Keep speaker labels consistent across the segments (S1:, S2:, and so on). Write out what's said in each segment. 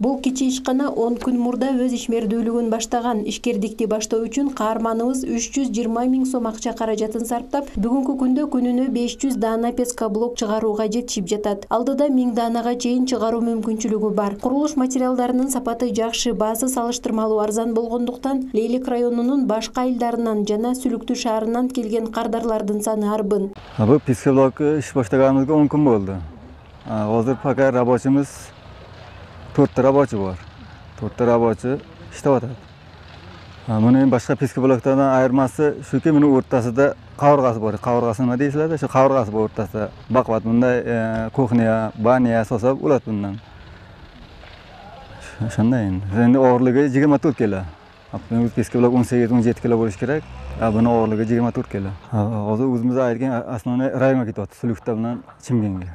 S1: Бул кичи ишкана 10 күн мурда өз ишмердүүлүгүн баштаган. Ишкердикти баштоо үчүн каарманыбыз 320 миң сом акча каражатын сарптап, бүгүнкү күндө күнүнө 500 даана пескоблок чыгарууга жетишип жатат. Алдыда 1000 даанага чейин чыгаруу мүмкүнчүлүгү бар. Курулуш материалдарынын сапаты жакшы, баасы салыштырмалуу арзан болгондуктан Лейлик районунун башка айылдарынан жана Сүлүктүү шаарынан келген кардарлардын саны арбын.
S2: Бул пескоблок иш баштаганыбызга 10 күн болду. Азыр пока рабочийimiz 4 рабочий бар. 4 рабочий иштеп атат. Мунун башка пескоблоктардан айырмасы шуки, мунун ортасында кабыргасы бар. Кабыргасы нема дейсиңер да? Ошо кабыргасы бар ортасында. Бакбат мындай кухня, баня сосап улат мындан. Ошондой энди оорлугу 24 кило. Пескоблок 18-17 кило болуш керек. Bunun ağırlığı 24 kilo. Azı özümüze ayırgen основной районга кетип атат, Сүлүктүү менен Чимгенге.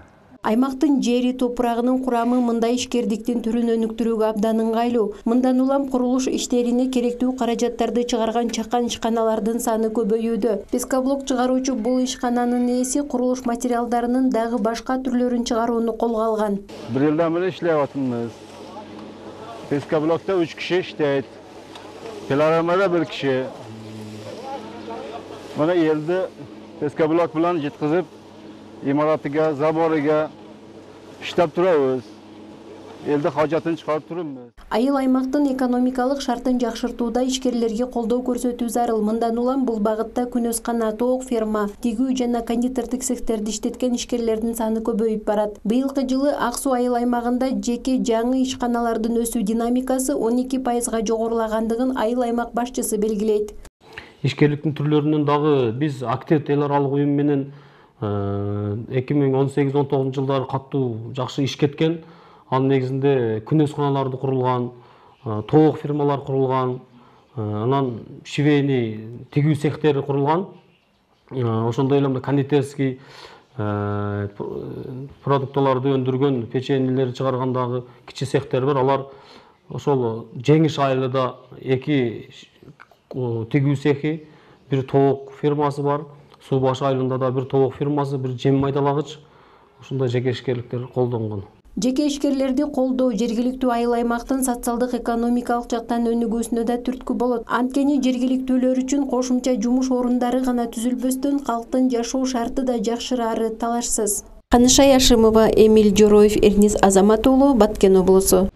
S1: Аймактын жери топурагынын курамы мындай ишкердиктин түрүн өнүктүрүүгө абдан ыңгайлуу. Мындан улам курулуш иштерине керектүү каражаттарды чыгарган чакан ишканалардын саны көбөйүүдө. Пескоблок чыгаруучу бул ишкананын ээси курулуш материалдарынын дагы башка түрлөрүн чыгарууну колго алган.
S3: Bir yıldan beri işleyatımız. Peskоблокта 3 kişi işleyt. Pelaramada 1 kişi. Mana elde peskоблок bilan jetkizib, imoratiga, zaboriga ishlab turamiz. Elde hojatini chiqarib turibmiz.
S1: Айыл аймактын экономикалык шартын жакшыртууда ишкерлерге колдоо көрсөтүү зарыл. Мындан улам бул багытта күнөскана, тоок ферма, тигүү жана кондитердик цехтерди иштеткен ишкерлердин саны көбөйүп барат. Быйылкы жылы Ак Суу айыл аймагында жеке жаңы ишканалардын өсүү динамикасы 12%га жогорулагандыгын айыл аймак башчысы белгилейт.
S4: Ишкерликтин түрлөрүнөн дагы биз актив эл аралык уюм менен 2018-19 жылдары катуу жакшы иш кеткен. Анын негизинде күнөсканаларды курулган, тоок фирмалар курулган, анан швейный тигүү цехтери курулган. Ошондой эле кондитерский продукталарды өндүргөн, печеньелерди чыгаргандагы кичи цехтер бар. Алар ошол Жеңиш айылында 2 тигүү цехи, 1 тоок фирмасы бар. Суу баш айылында да 1 тоок фирмасы, 1 жем майдалагыч. Ошондой жеке ишкерликтер колдонгон.
S1: Жеке ишкерлерди колдоо жергиликтүү айыл аймактын социалдык экономикалык жактан өнүгүүсүнө да түрткү болот. Анткени жергиликтүүлөр үчүн кошумча жумуш орундары гана түзүлбөстөн калктын жашоо шарты да жакшырары талашсыз. Каныша Яшимова, Эмиль Жороев, Эрнис Азамат уулу, Баткен облусу.